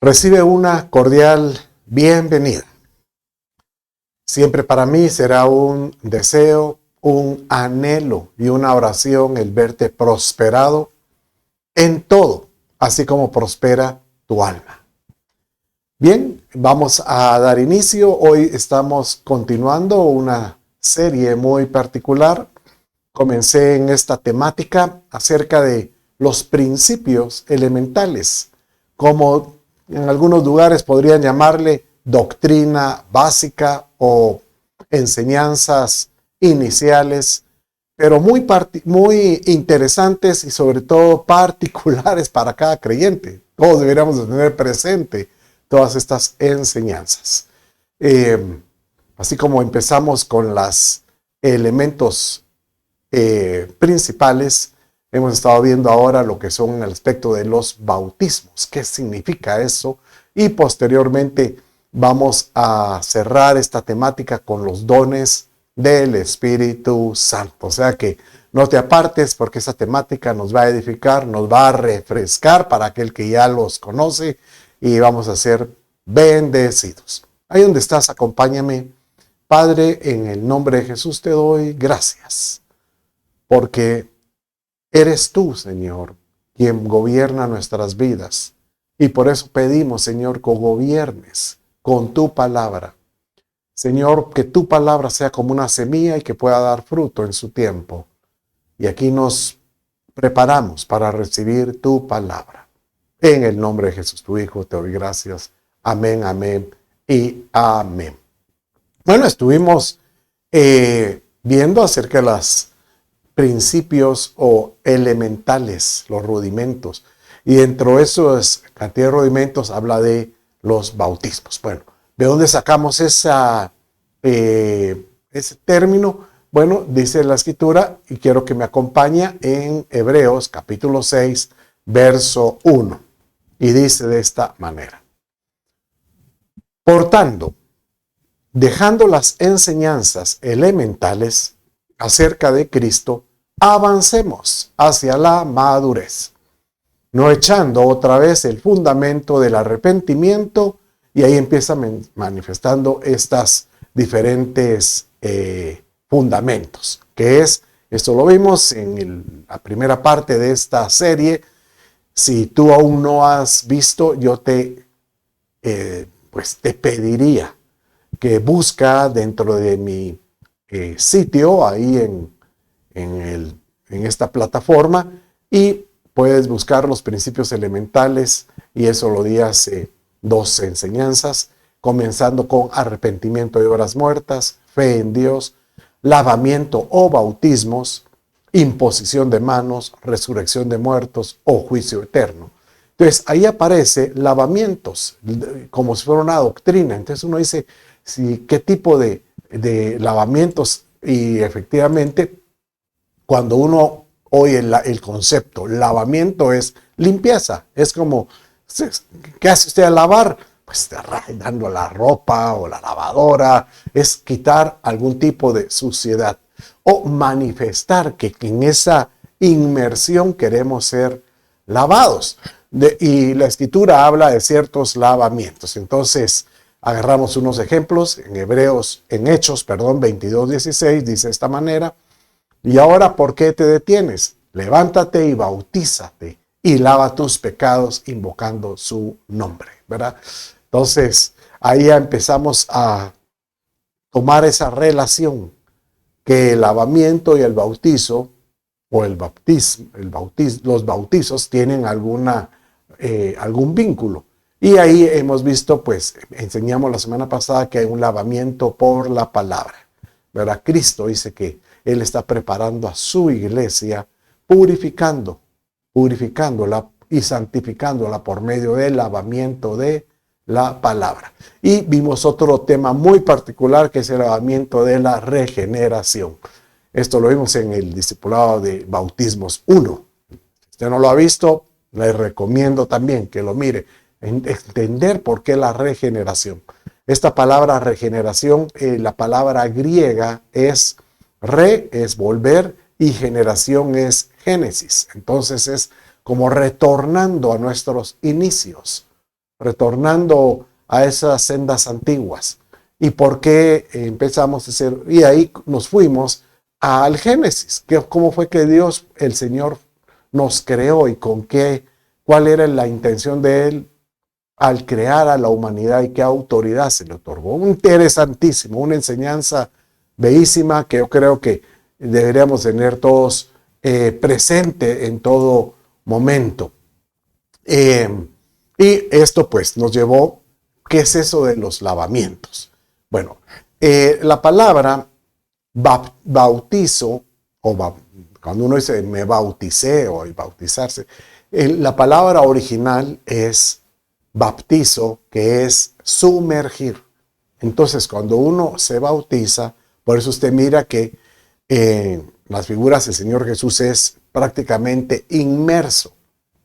Recibe una cordial bienvenida. Siempre para mí será un deseo, un anhelo y una oración el verte prosperado en todo, así como prospera tu alma. Bien, vamos a dar inicio. Hoy estamos continuando una serie muy particular. Comencé en esta temática acerca de los principios elementales, como en algunos lugares podrían llamarle doctrina básica o enseñanzas iniciales, pero muy interesantes y sobre todo particulares para cada creyente. Todos deberíamos de tener presente todas estas enseñanzas. Así como empezamos con los elementos principales, hemos estado viendo ahora lo que son el aspecto de los bautismos, qué significa eso, y posteriormente vamos a cerrar esta temática con los dones del Espíritu Santo. O sea que no te apartes porque esa temática nos va a edificar, nos va a refrescar para aquel que ya los conoce y vamos a ser bendecidos. Ahí donde estás, acompáñame. Padre, en el nombre de Jesús te doy gracias porque eres tú, Señor, quien gobierna nuestras vidas. Y por eso pedimos, Señor, que gobiernes con tu palabra. Señor, que tu palabra sea como una semilla y que pueda dar fruto en su tiempo. Y aquí nos preparamos para recibir tu palabra. En el nombre de Jesús, tu Hijo, te doy gracias. Amén, amén y amén. Bueno, estuvimos viendo acerca de los principios o elementales, los rudimentos. Y dentro de esos cantidad de rudimentos habla de los bautismos. Bueno, ¿de dónde sacamos ese término? Bueno, dice la Escritura, y quiero que me acompañe en Hebreos capítulo 6, verso 1. Y dice de esta manera: por tanto, dejando las enseñanzas elementales acerca de Cristo, avancemos hacia la madurez, no echando otra vez el fundamento del arrepentimiento, y ahí empieza manifestando estas diferentes fundamentos, que es, esto lo vimos en la primera parte de esta serie. Si tú aún no has visto, yo te pediría que busca dentro de mi sitio, ahí en esta plataforma, y puedes buscar los principios elementales, y eso lo di hace 2 enseñanzas, comenzando con arrepentimiento de obras muertas, fe en Dios, lavamiento o bautismos, imposición de manos, resurrección de muertos o juicio eterno. Entonces ahí aparece lavamientos como si fuera una doctrina. Entonces uno dice, ¿qué tipo de lavamientos? Y efectivamente, cuando uno oye el concepto lavamiento, es limpieza. Es como, ¿qué hace usted al lavar? Pues está dando la ropa o la lavadora. Es quitar algún tipo de suciedad o manifestar que en esa inmersión queremos ser lavados. Y la Escritura habla de ciertos lavamientos. Entonces agarramos unos ejemplos en Hechos 22:16, dice de esta manera: y ahora, ¿por qué te detienes? Levántate y bautízate y lava tus pecados invocando su nombre, ¿verdad? Entonces, ahí ya empezamos a tomar esa relación que el lavamiento y el bautizo, o los bautizos tienen algún vínculo. Y ahí hemos visto, pues, enseñamos la semana pasada que hay un lavamiento por la palabra, ¿verdad? Cristo dice que Él está preparando a su iglesia, purificándola y santificándola por medio del lavamiento de la palabra. Y vimos otro tema muy particular, que es el lavamiento de la regeneración. Esto lo vimos en el discipulado de Bautismos 1. Si usted no lo ha visto, le recomiendo también que lo mire. Entender por qué la regeneración. Esta palabra regeneración, la palabra griega es es volver, y generación es génesis. Entonces es como retornando a nuestros inicios, retornando a esas sendas antiguas. ¿Y por qué empezamos a hacer? Y ahí nos fuimos al Génesis, que cómo fue que Dios, el Señor, nos creó y con qué, cuál era la intención de Él al crear a la humanidad y qué autoridad se le otorgó. Interesantísimo, una enseñanza bellísima que yo creo que deberíamos tener todos presente en todo momento. Y esto pues nos llevó, ¿qué es eso de los lavamientos? Bueno, la palabra bautizo, cuando uno dice me bauticé o bautizarse, la palabra original es baptizo, que es sumergir. Entonces, cuando uno se bautiza, por eso usted mira que las figuras del Señor Jesús es prácticamente inmerso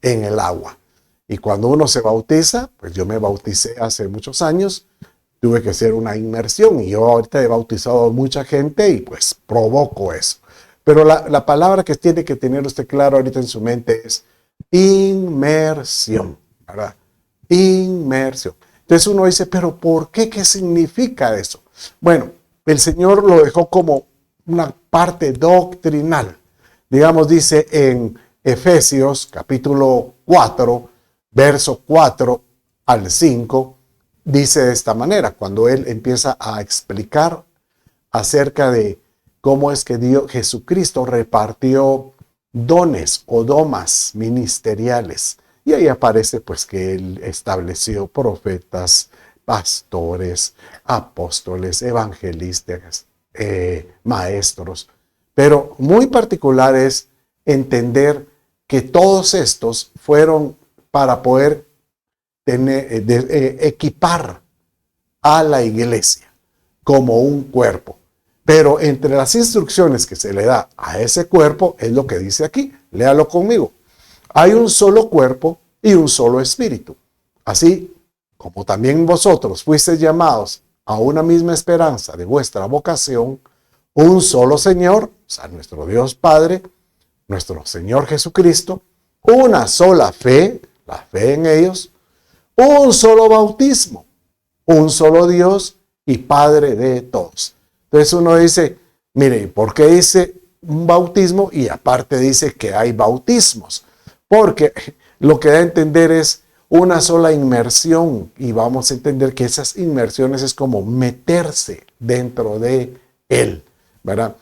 en el agua. Y cuando uno se bautiza, pues yo me bauticé hace muchos años, tuve que hacer una inmersión y yo ahorita he bautizado a mucha gente y pues provoco eso. Pero la palabra que tiene que tener usted claro ahorita en su mente es inmersión, ¿verdad? Inmersión. Entonces uno dice, pero ¿por qué? ¿Qué significa eso? Bueno, el Señor lo dejó como una parte doctrinal. Digamos, dice en Efesios capítulo 4, verso 4 al 5, dice de esta manera, cuando él empieza a explicar acerca de cómo es que Jesucristo repartió dones o domas ministeriales. Y ahí aparece pues que él estableció profetas, pastores, apóstoles, evangelistas, maestros. Pero muy particular es entender que todos estos fueron para poder equipar a la iglesia como un cuerpo. Pero entre las instrucciones que se le da a ese cuerpo es lo que dice aquí. Léalo conmigo. Hay un solo cuerpo y un solo espíritu. Así como también vosotros fuisteis llamados a una misma esperanza de vuestra vocación, un solo Señor, o sea, nuestro Dios Padre, nuestro Señor Jesucristo, una sola fe, la fe en ellos, un solo bautismo, un solo Dios y Padre de todos. Entonces uno dice, mire, ¿por qué dice un bautismo y aparte dice que hay bautismos? Porque lo que da a entender es una sola inmersión y vamos a entender que esas inmersiones es como meterse dentro de Él, ¿verdad?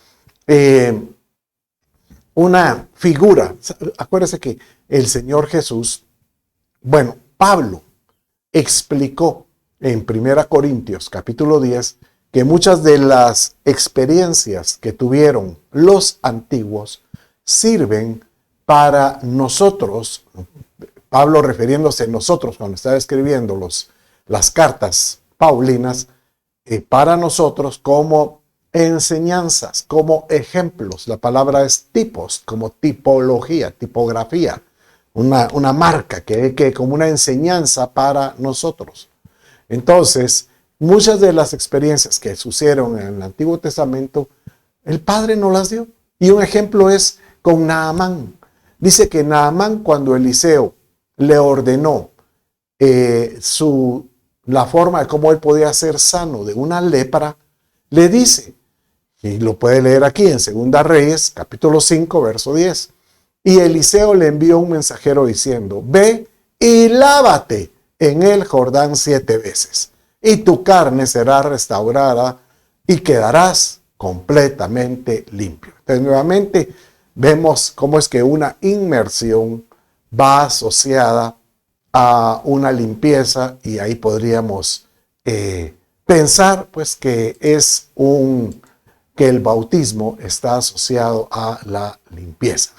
Una figura, acuérdense que el Señor Jesús, bueno, Pablo explicó en 1 Corintios capítulo 10 que muchas de las experiencias que tuvieron los antiguos sirven para nosotros, Pablo refiriéndose a nosotros cuando estaba escribiendo las cartas paulinas, para nosotros como enseñanzas, como ejemplos. La palabra es tipos, como tipología, tipografía, una marca que como una enseñanza para nosotros. Entonces, muchas de las experiencias que sucedieron en el Antiguo Testamento, el Padre nos las dio. Y un ejemplo es con Naamán. Dice que Naamán, cuando Eliseo le ordenó la forma de cómo él podía ser sano de una lepra, le dice, y lo puede leer aquí en 2 Reyes, capítulo 5, verso 10. Y Eliseo le envió un mensajero diciendo, ve y lávate en el Jordán 7 veces, y tu carne será restaurada y quedarás completamente limpio. Entonces, nuevamente, vemos cómo es que una inmersión va asociada a una limpieza y ahí podríamos pensar pues que que el bautismo está asociado a la limpieza,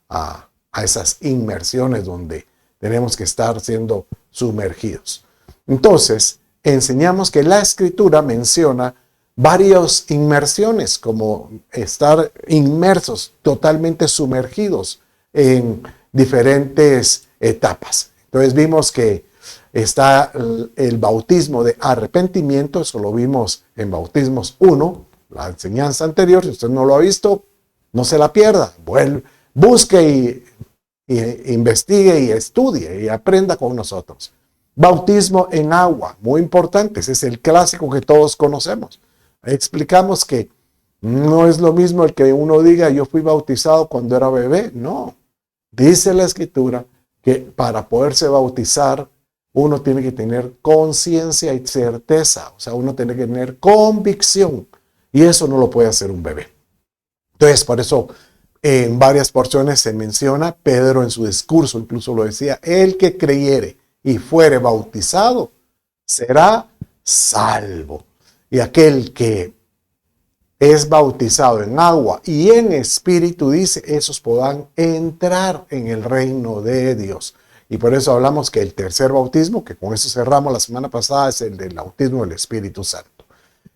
a esas inmersiones donde tenemos que estar siendo sumergidos. Entonces, enseñamos que la Escritura menciona varias inmersiones, como estar inmersos, totalmente sumergidos en diferentes etapas. Entonces vimos que está el bautismo de arrepentimiento, eso lo vimos en Bautismos 1, la enseñanza anterior. Si usted no lo ha visto, no se la pierda. Busque y investigue y estudie y aprenda con nosotros. Bautismo en agua, muy importante, ese es el clásico que todos conocemos. Explicamos que no es lo mismo el que uno diga yo fui bautizado cuando era bebé, no. Dice la Escritura que para poderse bautizar uno tiene que tener conciencia y certeza, o sea, uno tiene que tener convicción y eso no lo puede hacer un bebé. Entonces, por eso en varias porciones se menciona, Pedro en su discurso incluso lo decía, el que creyere y fuere bautizado será salvo. Y aquel que es bautizado en agua y en espíritu, dice, esos podrán entrar en el reino de Dios. Y por eso hablamos que el tercer bautismo, que con eso cerramos la semana pasada, es el del bautismo del Espíritu Santo.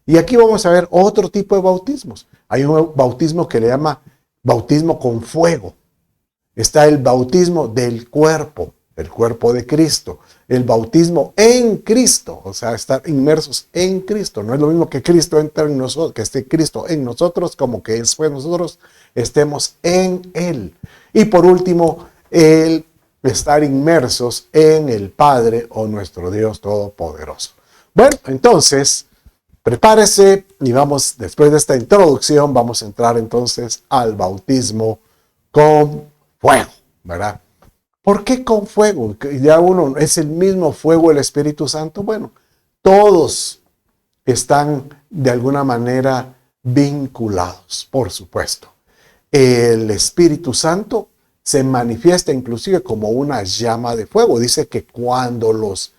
Y aquí vamos a ver otro tipo de bautismos. Hay un bautismo que le llama bautismo con fuego. Está el bautismo del cuerpo de Cristo. El bautismo en Cristo, o sea, estar inmersos en Cristo. No es lo mismo que Cristo entre en nosotros, que esté Cristo en nosotros, como que después nosotros estemos en Él. Y por último, el estar inmersos en el Padre o nuestro Dios Todopoderoso. Bueno, entonces, prepárese y vamos, después de esta introducción, vamos a entrar entonces al bautismo con fuego, ¿verdad? ¿Por qué con fuego? Ya uno, ¿es el mismo fuego el Espíritu Santo? Bueno, todos están de alguna manera vinculados, por supuesto. El Espíritu Santo se manifiesta inclusive como una llama de fuego. Dice que cuando los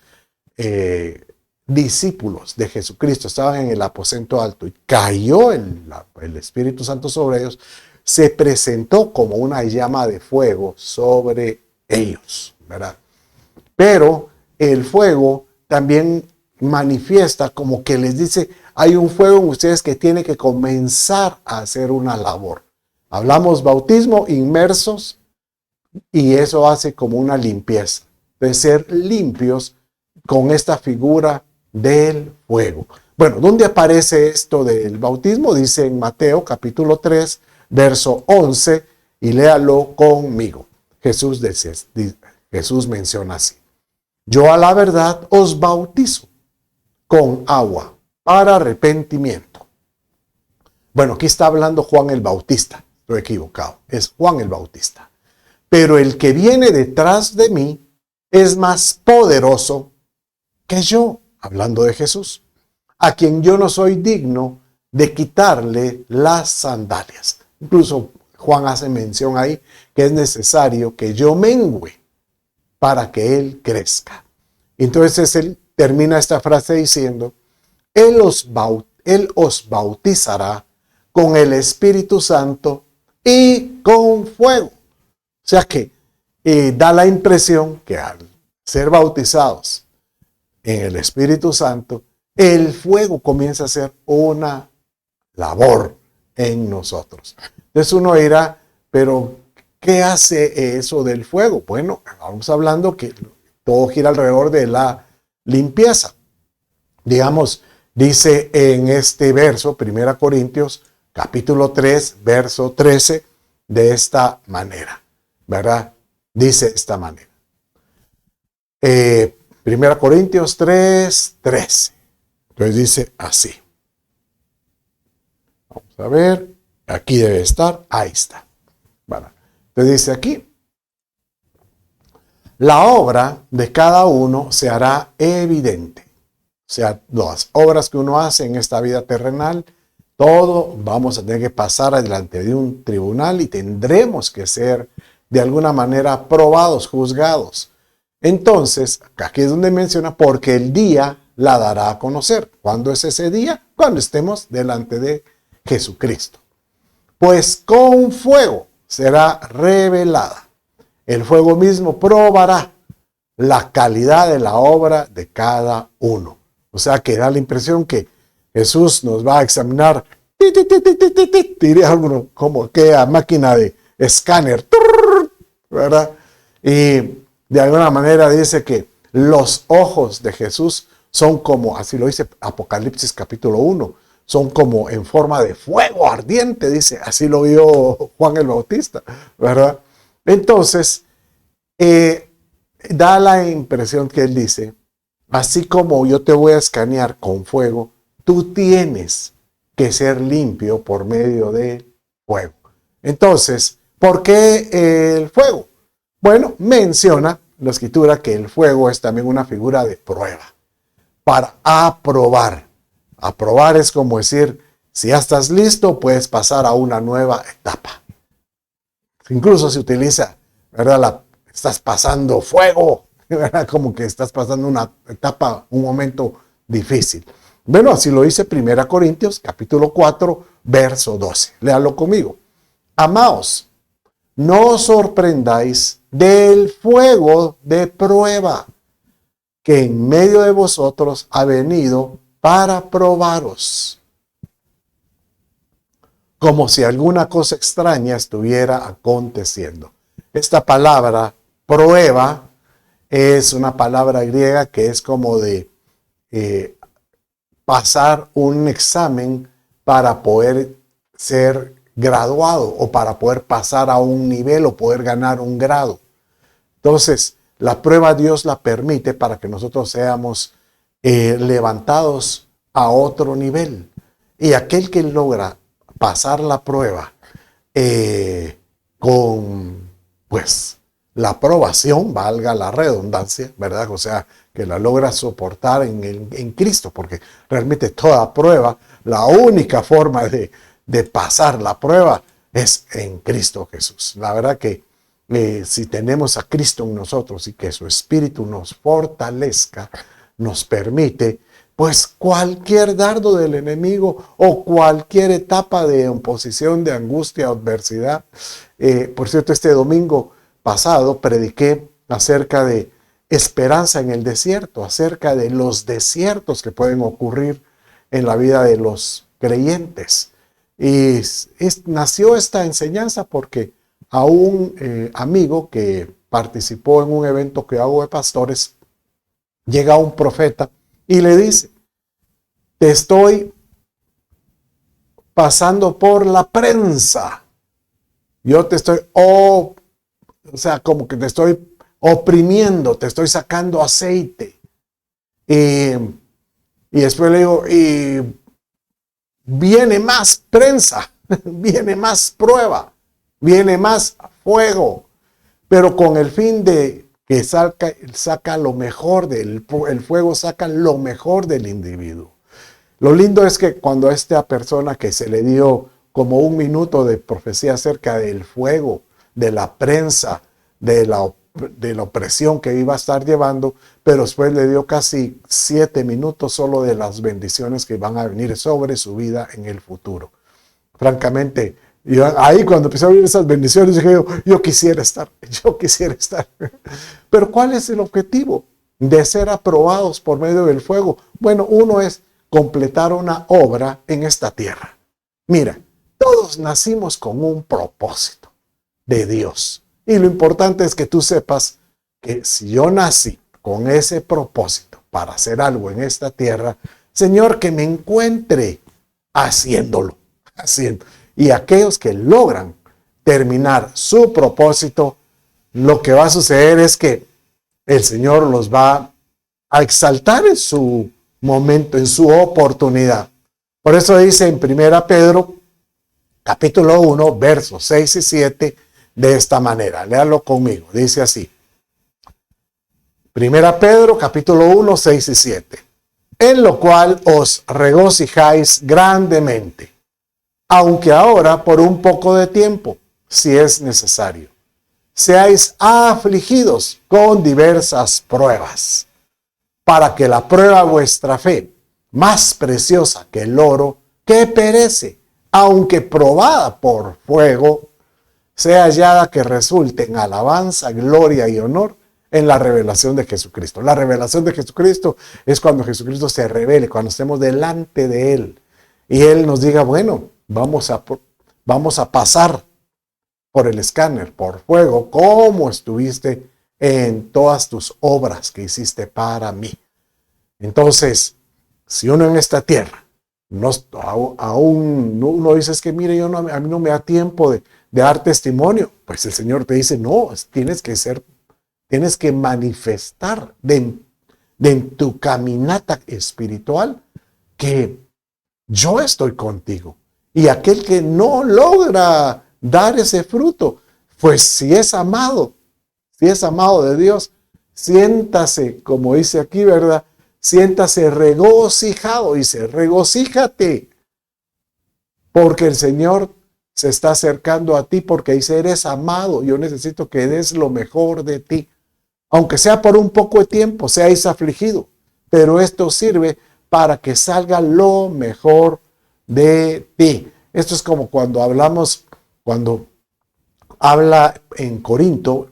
discípulos de Jesucristo estaban en el aposento alto y cayó el Espíritu Santo sobre ellos, se presentó como una llama de fuego sobre ellos, ¿verdad? Pero el fuego también manifiesta como que les dice, hay un fuego en ustedes que tiene que comenzar a hacer una labor. Hablamos bautismo, inmersos, y eso hace como una limpieza, de ser limpios con esta figura del fuego. Bueno, ¿dónde aparece esto del bautismo? Dice en Mateo capítulo 3, verso 11, y léalo conmigo. Jesús menciona así: yo a la verdad os bautizo con agua para arrepentimiento. Bueno, aquí está hablando Juan el Bautista, estoy equivocado, es Juan el Bautista. Pero el que viene detrás de mí es más poderoso que yo, hablando de Jesús, a quien yo no soy digno de quitarle las sandalias. Incluso Juan hace mención ahí que es necesario que yo mengüe para que él crezca. Entonces él termina esta frase diciendo, él os bautizará con el Espíritu Santo y con fuego. O sea que da la impresión que al ser bautizados en el Espíritu Santo, el fuego comienza a ser una labor en nosotros. Entonces uno dirá, pero ¿qué hace eso del fuego? Bueno, vamos hablando que todo gira alrededor de la limpieza. Digamos, dice en este verso, 1 Corintios, capítulo 3, verso 13, de esta manera, ¿verdad? Dice de esta manera. 1 Corintios 3, 13. Entonces dice así. Vamos a ver. Aquí debe estar. Ahí está. Bueno, entonces dice aquí. La obra de cada uno se hará evidente. O sea, las obras que uno hace en esta vida terrenal, todo vamos a tener que pasar adelante de un tribunal y tendremos que ser de alguna manera probados, juzgados. Entonces, aquí es donde menciona, porque el día la dará a conocer. ¿Cuándo es ese día? Cuando estemos delante de Jesucristo. Pues con fuego será revelada. El fuego mismo probará la calidad de la obra de cada uno. O sea que da la impresión que Jesús nos va a examinar, diría alguno, como que a máquina de escáner, ¿verdad? Y de alguna manera dice que los ojos de Jesús son como, así lo dice Apocalipsis capítulo 1, son como en forma de fuego ardiente, dice, así lo vio Juan el Bautista, ¿verdad? Entonces, da la impresión que él dice así como yo te voy a escanear con fuego, tú tienes que ser limpio por medio del fuego. Entonces, ¿por qué el fuego? Bueno, menciona la escritura que el fuego es también una figura de prueba para aprobar. Aprobar es como decir, si ya estás listo, puedes pasar a una nueva etapa. Incluso se utiliza, ¿verdad? Estás pasando fuego, ¿verdad? Como que estás pasando una etapa, un momento difícil. Bueno, así lo dice 1 Corintios, capítulo 4, verso 12. Léalo conmigo. Amaos, no os sorprendáis del fuego de prueba que en medio de vosotros ha venido para probaros, como si alguna cosa extraña estuviera aconteciendo. Esta palabra, prueba, es una palabra griega que es como de pasar un examen para poder ser graduado o para poder pasar a un nivel o poder ganar un grado. Entonces, la prueba Dios la permite para que nosotros seamos levantados a otro nivel. Y aquel que logra pasar la prueba con, pues, la aprobación, valga la redundancia, ¿verdad? O sea, que la logra soportar en Cristo, porque realmente toda prueba, la única forma de pasar la prueba es en Cristo Jesús. La verdad que si tenemos a Cristo en nosotros y que su Espíritu nos fortalezca, nos permite, pues cualquier dardo del enemigo o cualquier etapa de oposición, de angustia, adversidad. Por cierto, este domingo pasado prediqué acerca de esperanza en el desierto, acerca de los desiertos que pueden ocurrir en la vida de los creyentes. Y nació esta enseñanza porque a un amigo que participó en un evento que hago de pastores, llega un profeta y le dice, te estoy pasando por la prensa. Yo te estoy, o sea, como que te estoy oprimiendo, te estoy sacando aceite. Y después le digo, y viene más prensa, viene más prueba, viene más fuego, pero con el fin de que saca lo mejor el fuego saca lo mejor del individuo. Lo lindo es que cuando a esta persona que se le dio como un minuto de profecía acerca del fuego, de la prensa, de la opresión que iba a estar llevando, pero después le dio casi 7 minutos solo de las bendiciones que van a venir sobre su vida en el futuro. Francamente, ahí cuando empecé a oír esas bendiciones, dije yo quisiera estar. Pero ¿cuál es el objetivo de ser aprobados por medio del fuego? Bueno, uno es completar una obra en esta tierra. Mira, todos nacimos con un propósito de Dios. Y lo importante es que tú sepas que si yo nací con ese propósito para hacer algo en esta tierra, Señor, que me encuentre haciéndolo. Y aquellos que logran terminar su propósito, lo que va a suceder es que el Señor los va a exaltar en su momento, en su oportunidad. Por eso dice en 1 Pedro, capítulo 1, versos 6 y 7, de esta manera. Léalo conmigo. Dice así. 1 Pedro, capítulo 1, 6 y 7. En lo cual os regocijáis grandemente, aunque ahora por un poco de tiempo, si es necesario, seáis afligidos con diversas pruebas, para que la prueba de vuestra fe, más preciosa que el oro, que perece, aunque probada por fuego, sea hallada que resulte en alabanza, gloria y honor en la revelación de Jesucristo. La revelación de Jesucristo es cuando Jesucristo se revele, cuando estemos delante de Él y Él nos diga, bueno, vamos a pasar por el escáner, por fuego, como estuviste en todas tus obras que hiciste para mí. Entonces, si uno en esta tierra, aún uno dice, es que mire, a mí no me da tiempo de dar testimonio, pues el Señor te dice, no, tienes que manifestar, de tu caminata espiritual, que yo estoy contigo. Y aquel que no logra dar ese fruto, pues si es amado de Dios, siéntase, como dice aquí, ¿verdad? Siéntase regocijado, dice, regocíjate, porque el Señor se está acercando a ti, porque dice, eres amado, yo necesito que des lo mejor de ti, aunque sea por un poco de tiempo, seáis afligido, pero esto sirve para que salga lo mejor de ti. Esto es como cuando habla en Corinto,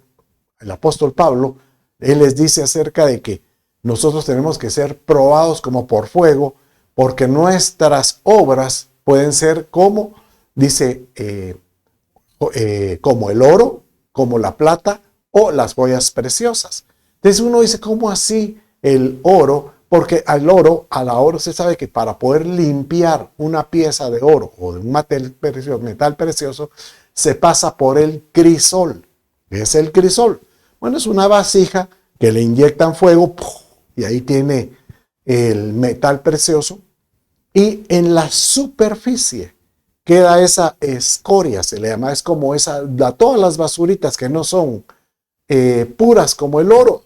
el apóstol Pablo, él les dice acerca de que nosotros tenemos que ser probados como por fuego, porque nuestras obras pueden ser como, dice, como el oro, como la plata o las joyas preciosas. Entonces uno dice, ¿cómo así el oro? Porque a la oro se sabe que para poder limpiar una pieza de oro o de un metal precioso, se pasa por el crisol. ¿Qué es el crisol? Bueno, es una vasija que le inyectan fuego y ahí tiene el metal precioso. Y en la superficie queda esa escoria, se le llama, es como todas las basuritas que no son puras como el oro,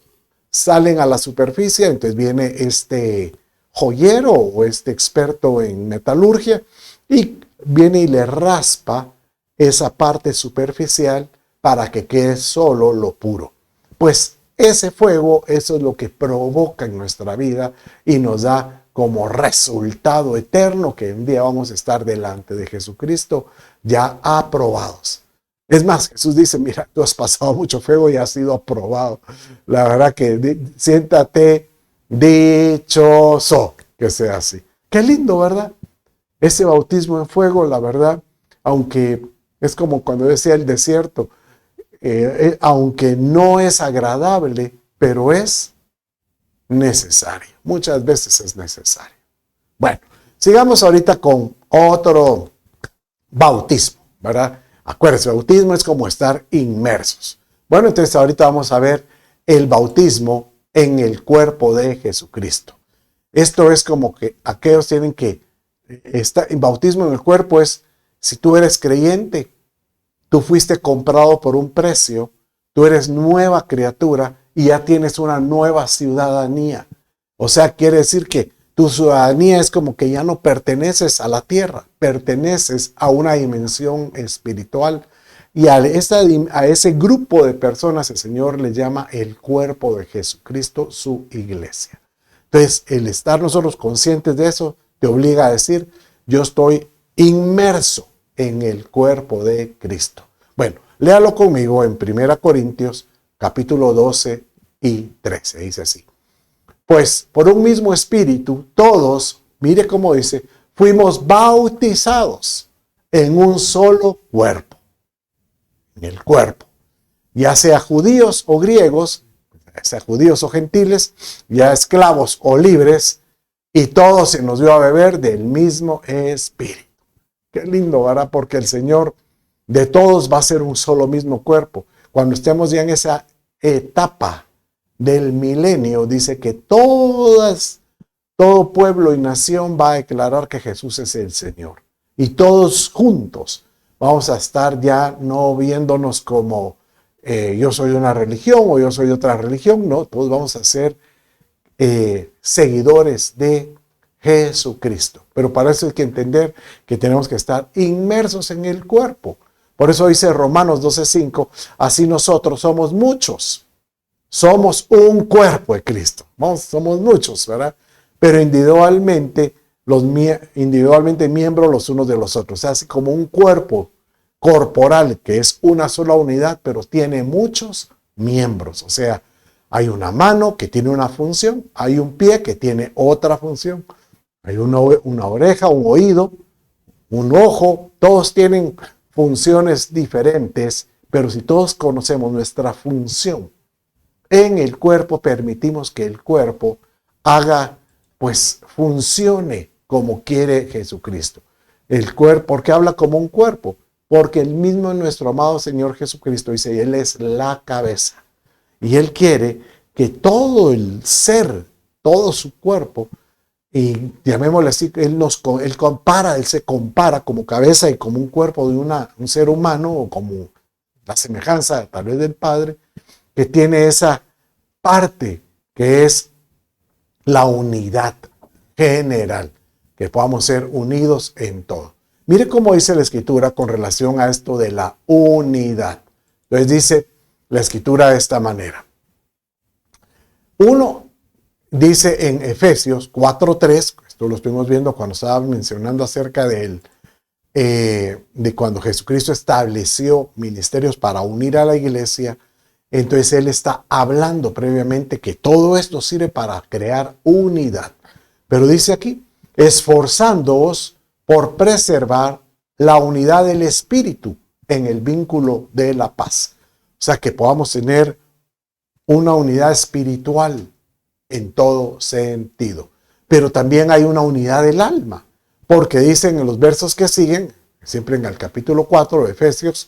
salen a la superficie. Entonces viene este joyero o este experto en metalurgia y viene y le raspa esa parte superficial para que quede solo lo puro. Pues ese fuego, eso es lo que provoca en nuestra vida y nos da como resultado eterno que un día vamos a estar delante de Jesucristo ya aprobados. Es más, Jesús dice, mira, tú has pasado mucho fuego y has sido aprobado. La verdad que siéntate dichoso que sea así. Qué lindo, ¿verdad? Ese bautismo en fuego, la verdad, aunque es como cuando decía el desierto, aunque no es agradable, pero es necesario. Muchas veces es necesario. Bueno, sigamos ahorita con otro bautismo, ¿verdad? Acuérdense, bautismo es como estar inmersos. Bueno, entonces ahorita vamos a ver el bautismo en el cuerpo de Jesucristo. Esto es como que aquellos tienen que el bautismo en el cuerpo es, si tú eres creyente, tú fuiste comprado por un precio, tú eres nueva criatura y ya tienes una nueva ciudadanía. O sea, quiere decir que tu ciudadanía es como que ya no perteneces a la tierra, perteneces a una dimensión espiritual. Y a ese grupo de personas el Señor le llama el cuerpo de Jesucristo, su iglesia. Entonces, el estar nosotros conscientes de eso te obliga a decir, yo estoy inmerso en el cuerpo de Cristo. Bueno, léalo conmigo en 1 Corintios capítulo 12 y 13. Dice así. Pues por un mismo espíritu, todos, mire cómo dice, fuimos bautizados en un solo cuerpo. En el cuerpo. Ya sea judíos o griegos, ya sea judíos o gentiles, ya esclavos o libres, y todos se nos dio a beber del mismo espíritu. Qué lindo, ¿verdad? Porque el Señor de todos va a ser un solo mismo cuerpo. Cuando estemos ya en esa etapa del milenio, dice que todo pueblo y nación va a declarar que Jesús es el Señor. Y todos juntos vamos a estar ya no viéndonos como yo soy de una religión o yo soy de otra religión. No, todos vamos a ser seguidores de Jesucristo. Pero para eso hay que entender que tenemos que estar inmersos en el cuerpo. Por eso dice Romanos 12:5, así nosotros somos muchos. Somos un cuerpo de Cristo. Somos muchos, ¿verdad? Pero individualmente miembros los unos de los otros. O sea, así como un cuerpo corporal que es una sola unidad, pero tiene muchos miembros. O sea, hay una mano que tiene una función, hay un pie que tiene otra función, hay una oreja, un oído, un ojo, todos tienen funciones diferentes, pero si todos conocemos nuestra función en el cuerpo, permitimos que el cuerpo funcione como quiere Jesucristo. El cuerpo, ¿por qué habla como un cuerpo? Porque el mismo nuestro amado Señor Jesucristo dice, Él es la cabeza. Y Él quiere que todo el ser todo su cuerpo, y llamémosle así, él se compara como cabeza y como un cuerpo de un ser humano, o como la semejanza tal vez del Padre, que tiene esa parte que es la unidad general, que podamos ser unidos en todo. Mire cómo dice la Escritura con relación a esto de la unidad. Entonces dice la Escritura de esta manera. Uno dice en Efesios 4:3, esto lo estuvimos viendo cuando estaba mencionando acerca de cuando Jesucristo estableció ministerios para unir a la iglesia. Entonces él está hablando previamente que todo esto sirve para crear unidad. Pero dice aquí, esforzándoos por preservar la unidad del espíritu en el vínculo de la paz. O sea, que podamos tener una unidad espiritual en todo sentido. Pero también hay una unidad del alma, porque dicen en los versos que siguen, siempre en el capítulo 4 de Efesios,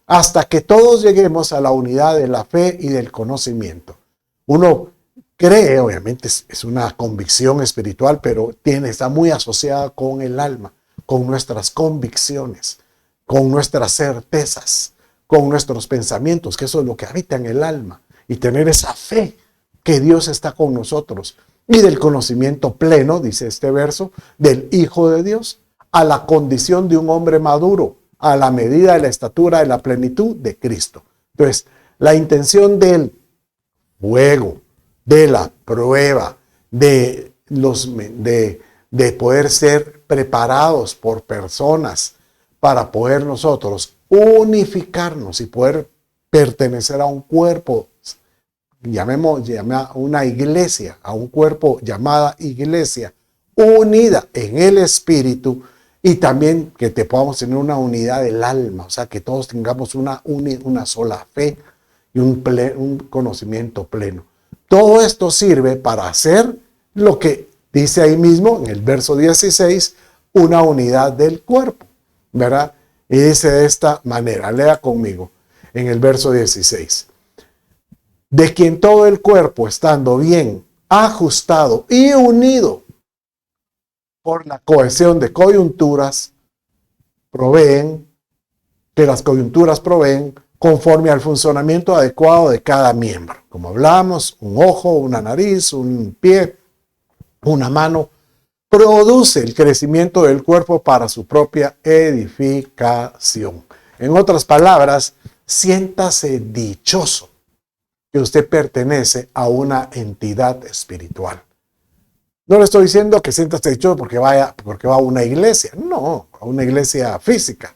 hasta que todos lleguemos a la unidad de la fe y del conocimiento. Uno cree, obviamente es una convicción espiritual, pero está muy asociada con el alma, con nuestras convicciones, con nuestras certezas, con nuestros pensamientos, que eso es lo que habita en el alma, y tener esa fe que Dios está con nosotros, y del conocimiento pleno, dice este verso, del Hijo de Dios, a la condición de un hombre maduro, a la medida de la estatura de la plenitud de Cristo. Entonces, la intención del fuego, de la prueba, de poder ser preparados por personas para poder nosotros unificarnos y poder pertenecer a un cuerpo, llamemos una iglesia, a un cuerpo llamada iglesia, unida en el espíritu, y también que podamos tener una unidad del alma, o sea, que todos tengamos una sola fe y un conocimiento pleno. Todo esto sirve para hacer lo que dice ahí mismo en el verso 16, una unidad del cuerpo, ¿verdad? Y dice de esta manera, lea conmigo en el verso 16. De quien todo el cuerpo, estando bien ajustado y unido por la cohesión de coyunturas, las coyunturas proveen conforme al funcionamiento adecuado de cada miembro. Como hablamos, un ojo, una nariz, un pie, una mano, produce el crecimiento del cuerpo para su propia edificación. En otras palabras, siéntase dichoso que usted pertenece a una entidad espiritual. No le estoy diciendo que siéntase dichoso porque va a una iglesia, no, a una iglesia física.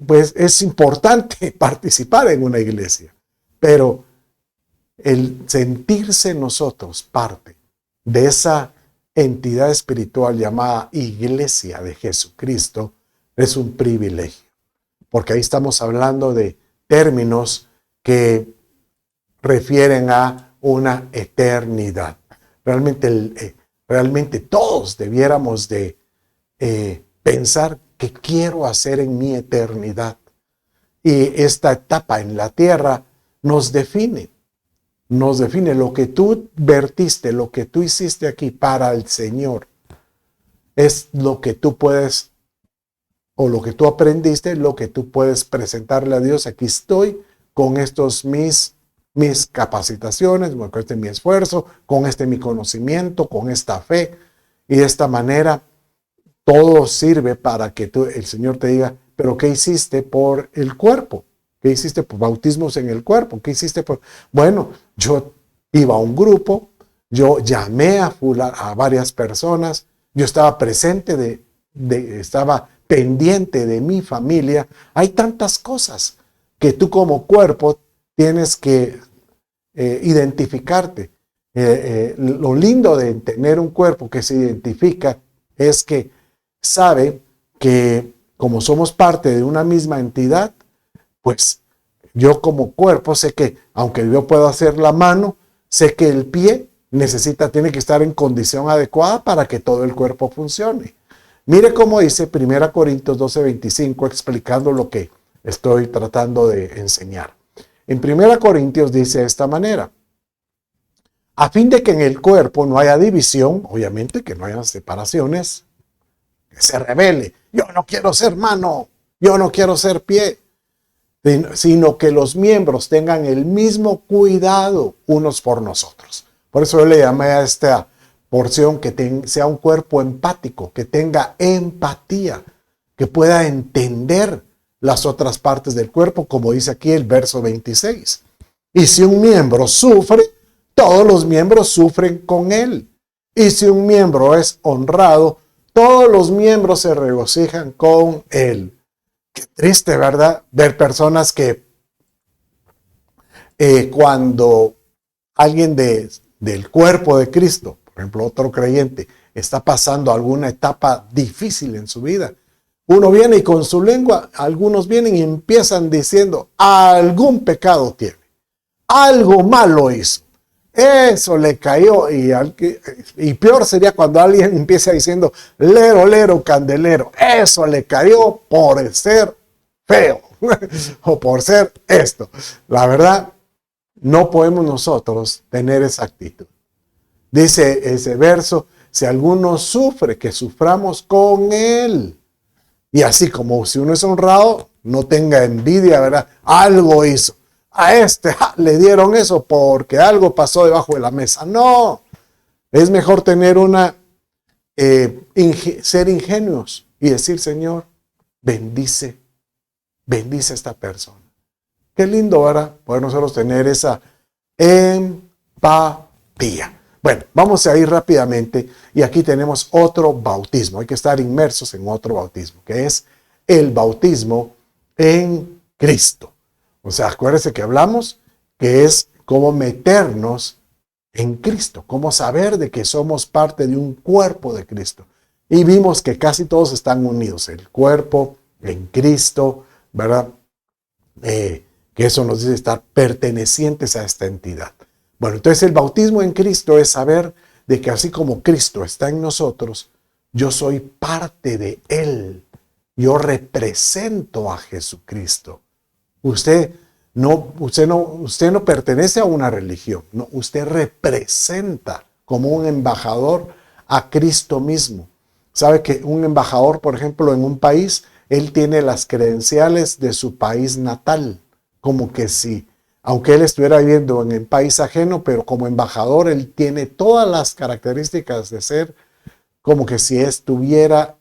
Pues es importante participar en una iglesia, pero el sentirse nosotros parte de esa entidad espiritual llamada Iglesia de Jesucristo es un privilegio, porque ahí estamos hablando de términos que refieren a una eternidad. Realmente todos debiéramos de pensar qué quiero hacer en mi eternidad. Y esta etapa en la tierra nos define lo que tú vertiste, lo que tú hiciste aquí para el Señor. Es lo que tú puedes, o lo que tú aprendiste, lo que tú puedes presentarle a Dios. Aquí estoy con estos mis capacitaciones, con este mi esfuerzo, con este mi conocimiento, con esta fe. Y de esta manera todo sirve para que el Señor te diga, pero ¿qué hiciste por el cuerpo? ¿Qué hiciste por bautismos en el cuerpo? ¿Qué hiciste por...? Bueno, yo iba a un grupo, yo llamé a varias personas, yo estaba presente, estaba pendiente de mi familia. Hay tantas cosas que tú como cuerpo tienes que identificarte. Lo lindo de tener un cuerpo que se identifica es que sabe que como somos parte de una misma entidad, pues yo como cuerpo sé que aunque yo pueda hacer la mano, sé que el pie tiene que estar en condición adecuada para que todo el cuerpo funcione. Mire cómo dice 1 Corintios 12:25, explicando lo que estoy tratando de enseñar. En 1 Corintios dice de esta manera: a fin de que en el cuerpo no haya división, obviamente que no haya separaciones, que se revele. Yo no quiero ser mano, yo no quiero ser pie, sino que los miembros tengan el mismo cuidado unos por nosotros. Por eso yo le llamé a esta porción que sea un cuerpo empático, que tenga empatía, que pueda entender las otras partes del cuerpo, como dice aquí el verso 26. Y si un miembro sufre, todos los miembros sufren con él. Y si un miembro es honrado, todos los miembros se regocijan con él. Qué triste, ¿verdad? Ver personas que cuando alguien del cuerpo de Cristo, por ejemplo, otro creyente, está pasando alguna etapa difícil en su vida, uno viene y con su lengua, algunos vienen y empiezan diciendo, algún pecado tiene, algo malo hizo, eso le cayó, y peor sería cuando alguien empieza diciendo, lero, lero, candelero, eso le cayó por ser feo, o por ser esto. La verdad, no podemos nosotros tener esa actitud. Dice ese verso, si alguno sufre, que suframos con él. Y así como si uno es honrado, no tenga envidia, ¿verdad? Algo hizo. A este le dieron eso porque algo pasó debajo de la mesa. No, es mejor tener ser ingenuos y decir, Señor, bendice a esta persona. Qué lindo, ¿verdad? Poder nosotros tener esa empatía. Bueno, vamos a ir rápidamente y aquí tenemos otro bautismo. Hay que estar inmersos en otro bautismo, que es el bautismo en Cristo. O sea, acuérdense que hablamos que es cómo meternos en Cristo, cómo saber de que somos parte de un cuerpo de Cristo. Y vimos que casi todos están unidos, el cuerpo en Cristo, ¿verdad? Que eso nos dice estar pertenecientes a esta entidad. Bueno, entonces el bautismo en Cristo es saber de que así como Cristo está en nosotros, yo soy parte de Él. Yo represento a Jesucristo. Usted no pertenece a una religión, no, usted representa como un embajador a Cristo mismo. Sabe que un embajador, por ejemplo, en un país, él tiene las credenciales de su país natal, como que sí. Aunque él estuviera viviendo en el país ajeno, pero como embajador él tiene todas las características de ser como que si estuviera,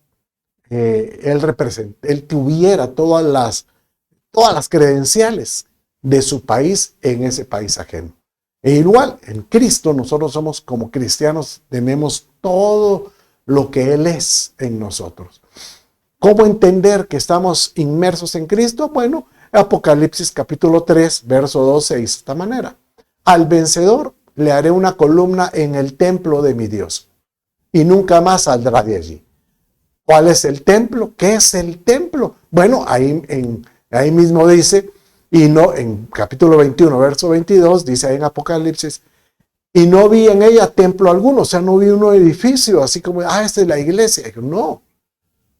él tuviera todas las credenciales de su país en ese país ajeno. E igual, en Cristo nosotros somos como cristianos, tenemos todo lo que Él es en nosotros. ¿Cómo entender que estamos inmersos en Cristo? Bueno, Apocalipsis capítulo 3, verso 12 dice de esta manera. Al vencedor le haré una columna en el templo de mi Dios y nunca más saldrá de allí. ¿Cuál es el templo? ¿Qué es el templo? Bueno, ahí mismo dice, y no, en capítulo 21, verso 22, dice ahí en Apocalipsis, y no vi en ella templo alguno, o sea, no vi un edificio, así como, esta es la iglesia. No,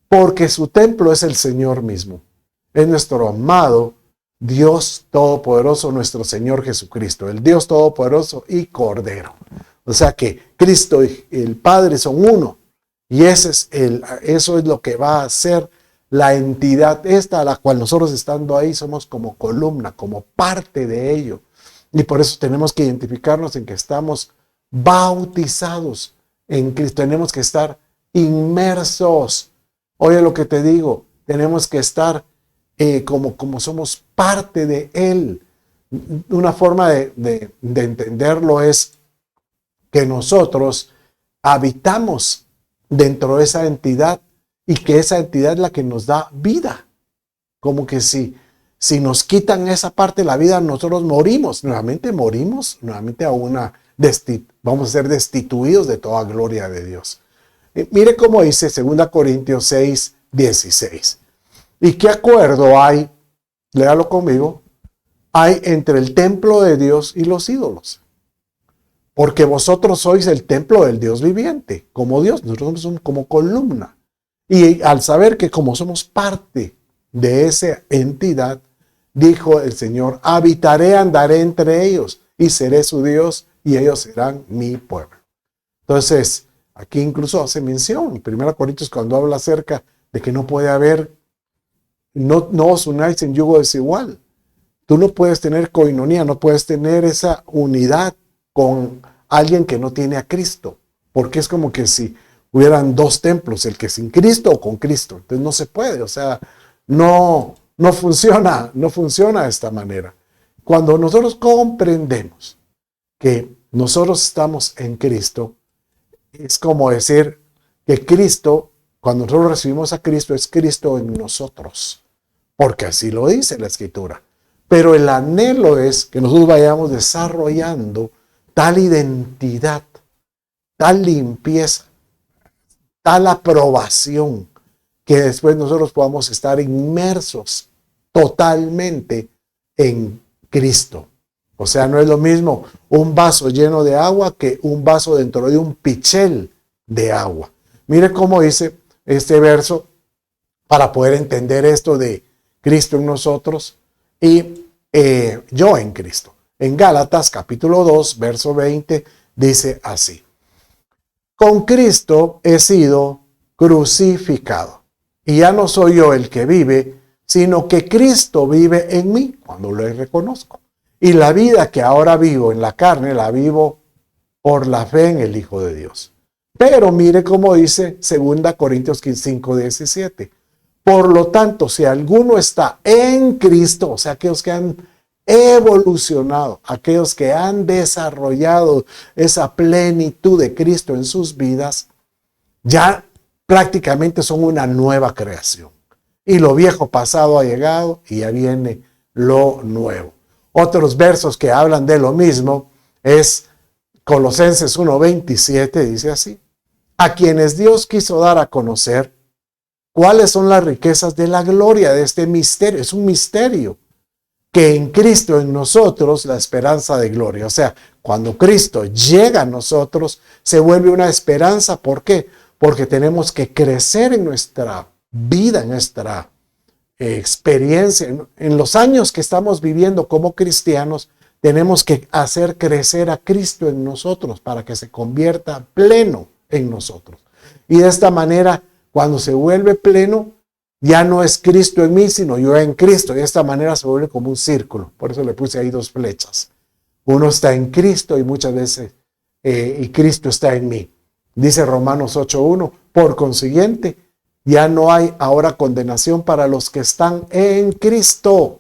porque su templo es el Señor mismo. Es nuestro amado Dios Todopoderoso, nuestro Señor Jesucristo, el Dios Todopoderoso y Cordero. O sea que Cristo y el Padre son uno. Y eso es lo que va a ser la entidad esta a la cual nosotros estando ahí somos como columna, como parte de ello. Y por eso tenemos que identificarnos en que estamos bautizados en Cristo. Tenemos que estar inmersos. Oye lo que te digo, tenemos que estar como somos parte de Él. Una forma de entenderlo es que nosotros habitamos dentro de esa entidad y que esa entidad es la que nos da vida. Como que si nos quitan esa parte de la vida, nosotros morimos, nuevamente vamos a ser destituidos de toda gloria de Dios. Mire cómo dice 2 Corintios 6, 16. ¿Y qué acuerdo hay? Léalo conmigo. Hay entre el templo de Dios y los ídolos. Porque vosotros sois el templo del Dios viviente, como Dios. Nosotros somos como columna. Y al saber que como somos parte de esa entidad, dijo el Señor, habitaré, andaré entre ellos y seré su Dios y ellos serán mi pueblo. Entonces, aquí incluso hace mención en 1 Corintios cuando habla acerca de que no puede haber, no os unáis en yugo desigual. Tú no puedes tener coinonía, no puedes tener esa unidad con alguien que no tiene a Cristo, porque es como que si hubieran dos templos, el que sin Cristo o con Cristo. Entonces no se puede, o sea, no funciona de esta manera. Cuando nosotros comprendemos que nosotros estamos en Cristo, es como decir que Cristo, cuando nosotros recibimos a Cristo, es Cristo en nosotros, porque así lo dice la Escritura. Pero el anhelo es que nosotros vayamos desarrollando tal identidad, tal limpieza, tal aprobación, que después nosotros podamos estar inmersos totalmente en Cristo. O sea, no es lo mismo un vaso lleno de agua que un vaso dentro de un pichel de agua. Mire cómo dice este verso para poder entender esto de Cristo en nosotros y yo en Cristo. En Gálatas capítulo 2, verso 20, dice así: con Cristo he sido crucificado, y ya no soy yo el que vive, sino que Cristo vive en mí cuando lo reconozco. Y la vida que ahora vivo en la carne, la vivo por la fe en el Hijo de Dios. Pero mire cómo dice 2 Corintios 5, 17. Por lo tanto, si alguno está en Cristo, o sea, aquellos que han evolucionado, aquellos que han desarrollado esa plenitud de Cristo en sus vidas, ya prácticamente son una nueva creación. Y lo viejo pasado ha llegado y ya viene lo nuevo. Otros versos que hablan de lo mismo es Colosenses 1:27, dice así: a quienes Dios quiso dar a conocer cuáles son las riquezas de la gloria de este misterio. Es un misterio que en Cristo, en nosotros, la esperanza de gloria. O sea, cuando Cristo llega a nosotros, se vuelve una esperanza. ¿Por qué? Porque tenemos que crecer en nuestra vida, en nuestra experiencia. En los años que estamos viviendo como cristianos, tenemos que hacer crecer a Cristo en nosotros para que se convierta pleno en nosotros. Y de esta manera, cuando se vuelve pleno, ya no es Cristo en mí, sino yo en Cristo. Y de esta manera se vuelve como un círculo. Por eso le puse ahí dos flechas. Uno está en Cristo y muchas veces, y Cristo está en mí. Dice Romanos 8:1, por consiguiente, ya no hay ahora condenación para los que están en Cristo,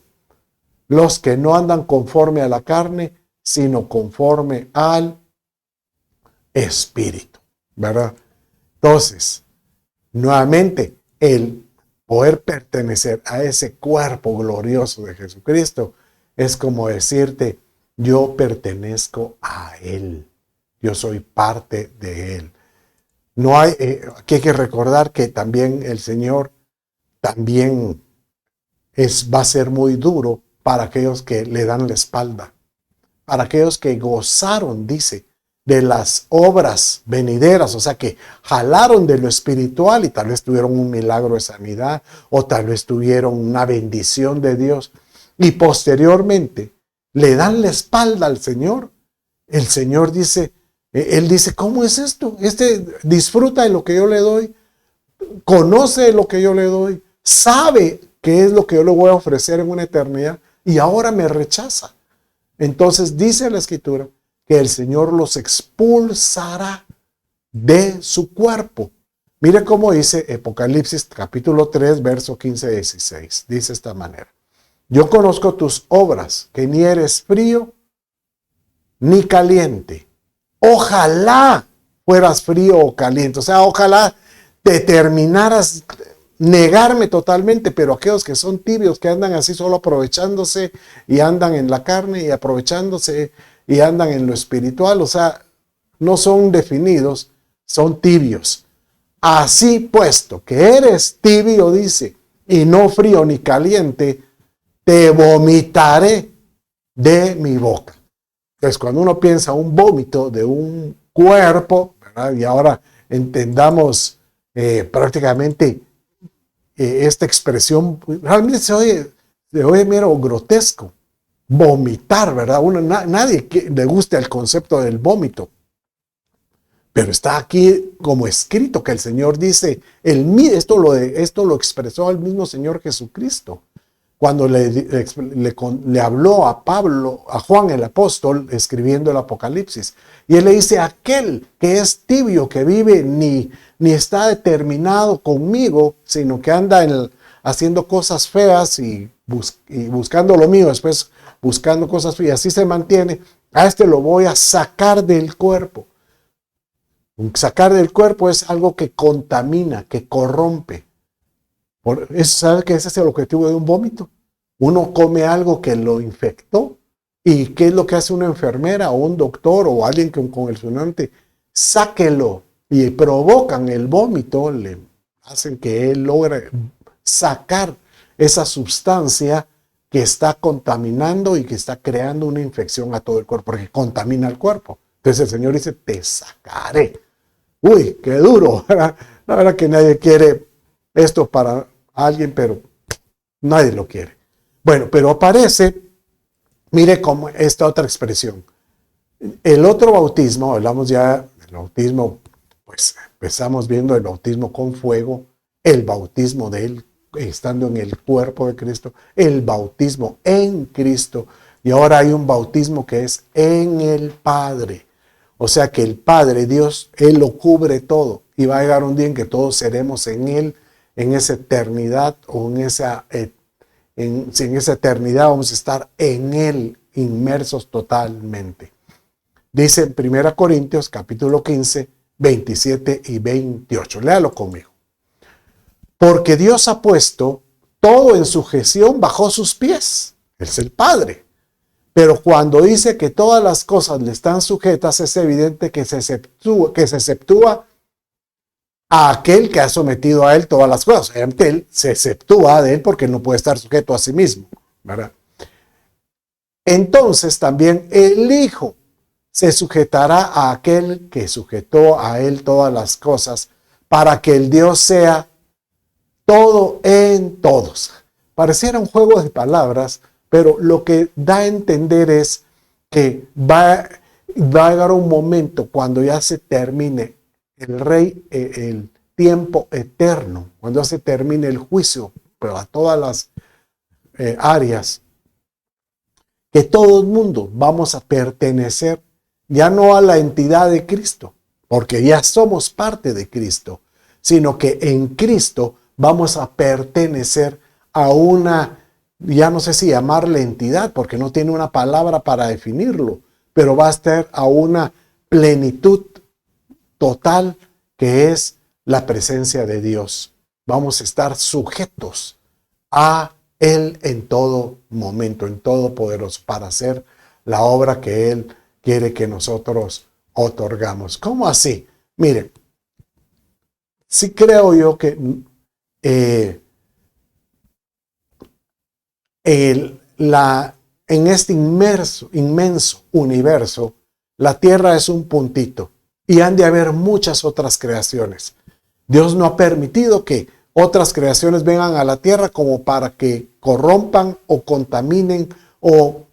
los que no andan conforme a la carne, sino conforme al Espíritu, ¿verdad? Entonces, nuevamente, el poder pertenecer a ese cuerpo glorioso de Jesucristo es como decirte, yo pertenezco a Él, yo soy parte de Él. No hay, aquí hay que recordar que también el Señor también va a ser muy duro para aquellos que le dan la espalda, para aquellos que gozaron, dice, de las obras venideras, o sea, que jalaron de lo espiritual y tal vez tuvieron un milagro de sanidad o tal vez tuvieron una bendición de Dios y posteriormente le dan la espalda al Señor. El Señor dice, Él dice, ¿cómo es esto? Disfruta de lo que yo le doy, conoce lo que yo le doy, sabe qué es lo que yo le voy a ofrecer en una eternidad y ahora me rechaza. Entonces dice la Escritura que el Señor los expulsará de su cuerpo. Mire cómo dice Apocalipsis capítulo 3, verso 15-16. Dice de esta manera: yo conozco tus obras, que ni eres frío ni caliente. Ojalá fueras frío o caliente. O sea, ojalá determinaras negarme totalmente, pero aquellos que son tibios, que andan así solo aprovechándose y andan en la carne y aprovechándose y andan en lo espiritual, o sea, no son definidos, son tibios. Así puesto que eres tibio, dice, y no frío ni caliente, te vomitaré de mi boca. Entonces, cuando uno piensa un vómito de un cuerpo, ¿verdad? Y ahora entendamos prácticamente esta expresión, realmente se oye mero grotesco. vomitar, ¿verdad? Nadie le gusta el concepto del vómito. Pero está aquí como escrito que el Señor dice, esto lo expresó el mismo Señor Jesucristo, cuando le habló a Pablo, a Juan el apóstol, escribiendo el Apocalipsis. Y él le dice, aquel que es tibio, que vive ni está determinado conmigo, sino que anda haciendo cosas feas y buscando lo mío, después buscando cosas feas, y así se mantiene, a este lo voy a sacar del cuerpo. Sacar del cuerpo es algo que contamina, que corrompe. ¿Sabe que ese es el objetivo de un vómito? Uno come algo que lo infectó. ¿Y qué es lo que hace una enfermera o un doctor o alguien con el sonante? Sáquelo. Y provocan el vómito, le hacen que él logre sacar esa sustancia que está contaminando y que está creando una infección a todo el cuerpo, porque contamina el cuerpo. Entonces el Señor dice, te sacaré. Uy, qué duro, ¿verdad? La verdad que nadie quiere esto para alguien, pero nadie lo quiere. Bueno, pero aparece, mire cómo esta otra expresión. El otro bautismo, hablamos ya del bautismo, pues empezamos viendo el bautismo con fuego, el bautismo de él estando en el cuerpo de Cristo, el bautismo en Cristo, y ahora hay un bautismo que es en el Padre. O sea que el Padre, Dios, Él lo cubre todo. Y va a llegar un día en que todos seremos en Él, en esa eternidad, o en esa eternidad vamos a estar en Él, inmersos totalmente. Dice en 1 Corintios, capítulo 15, 27 y 28. Léalo conmigo. Porque Dios ha puesto todo en sujeción bajo sus pies. Él es el Padre. Pero cuando dice que todas las cosas le están sujetas, es evidente que se exceptúa a aquel que ha sometido a él todas las cosas. Obviamente él se exceptúa de él porque no puede estar sujeto a sí mismo, ¿verdad? Entonces también el Hijo se sujetará a aquel que sujetó a él todas las cosas, para que el Dios sea todo en todos. Pareciera un juego de palabras, pero lo que da a entender es que va a llegar un momento cuando ya se termine el tiempo eterno, cuando ya se termine el juicio, pero a todas las áreas, que todo el mundo vamos a pertenecer ya no a la entidad de Cristo, porque ya somos parte de Cristo, sino que en Cristo vamos a pertenecer a una, ya no sé si llamarle entidad, porque no tiene una palabra para definirlo, pero va a estar a una plenitud total que es la presencia de Dios. Vamos a estar sujetos a Él en todo momento, en todo poderoso, para hacer la obra que Él quiere que nosotros otorgamos. ¿Cómo así? Miren, sí creo yo que en este inmenso universo, la Tierra es un puntito y han de haber muchas otras creaciones. Dios no ha permitido que otras creaciones vengan a la Tierra como para que corrompan o contaminen o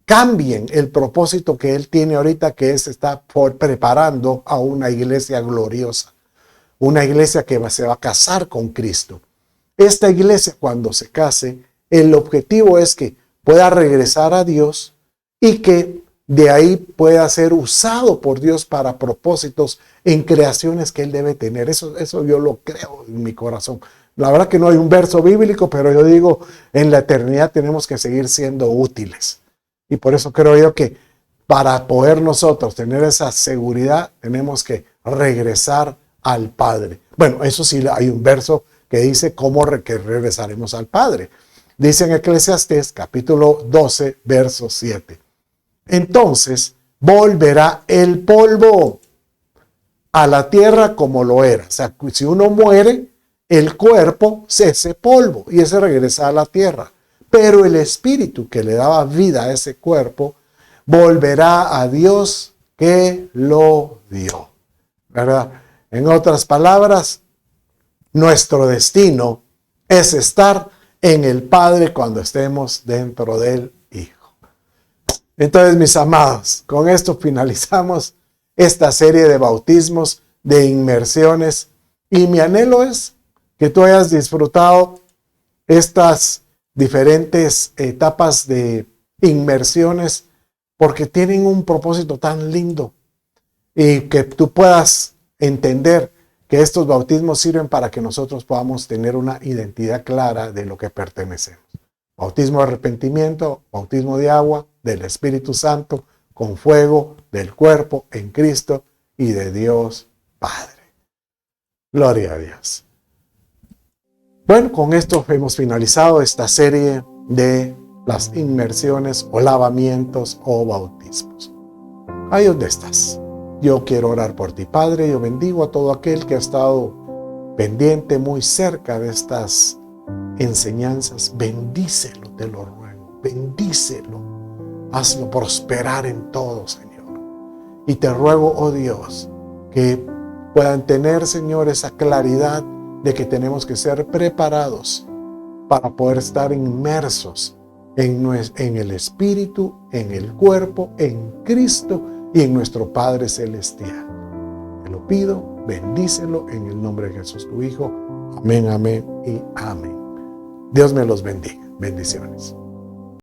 cambien el propósito que Él tiene ahorita, que es está preparando a una iglesia gloriosa, una iglesia que se va a casar con Cristo. Esta iglesia, cuando se case, el objetivo es que pueda regresar a Dios y que de ahí pueda ser usado por Dios para propósitos en creaciones que Él debe tener. Eso yo lo creo en mi corazón. La verdad que no hay un verso bíblico, pero yo digo, en la eternidad tenemos que seguir siendo útiles. Y por eso creo yo que para poder nosotros tener esa seguridad, tenemos que regresar al Padre. Bueno, eso sí, hay un verso que dice cómo que regresaremos al Padre. Dice en Eclesiastés capítulo 12, verso 7. Entonces volverá el polvo a la tierra como lo era. O sea, si uno muere, el cuerpo se hace polvo y ese regresa a la tierra. Pero el espíritu que le daba vida a ese cuerpo volverá a Dios que lo dio. ¿Verdad? En otras palabras, nuestro destino es estar en el Padre cuando estemos dentro del Hijo. Entonces, mis amados, con esto finalizamos esta serie de bautismos, de inmersiones, y mi anhelo es que tú hayas disfrutado estas diferentes etapas de inmersiones, porque tienen un propósito tan lindo, y que tú puedas entender que estos bautismos sirven para que nosotros podamos tener una identidad clara de lo que pertenecemos. Bautismo de arrepentimiento, bautismo de agua, del Espíritu Santo, con fuego, del cuerpo en Cristo y de Dios Padre. Gloria a Dios. Bueno, con esto hemos finalizado esta serie de las inmersiones o lavamientos o bautismos. Ahí donde estás. Yo quiero orar por ti, Padre. Yo bendigo a todo aquel que ha estado pendiente, muy cerca de estas enseñanzas. Bendícelo, te lo ruego. Bendícelo. Hazlo prosperar en todo, Señor. Y te ruego, oh Dios, que puedan tener, Señor, esa claridad de que tenemos que ser preparados para poder estar inmersos en el Espíritu, en el cuerpo, en Cristo y en nuestro Padre Celestial. Te lo pido, bendícelo en el nombre de Jesús, tu Hijo. Amén, amén y amén. Dios me los bendiga. Bendiciones.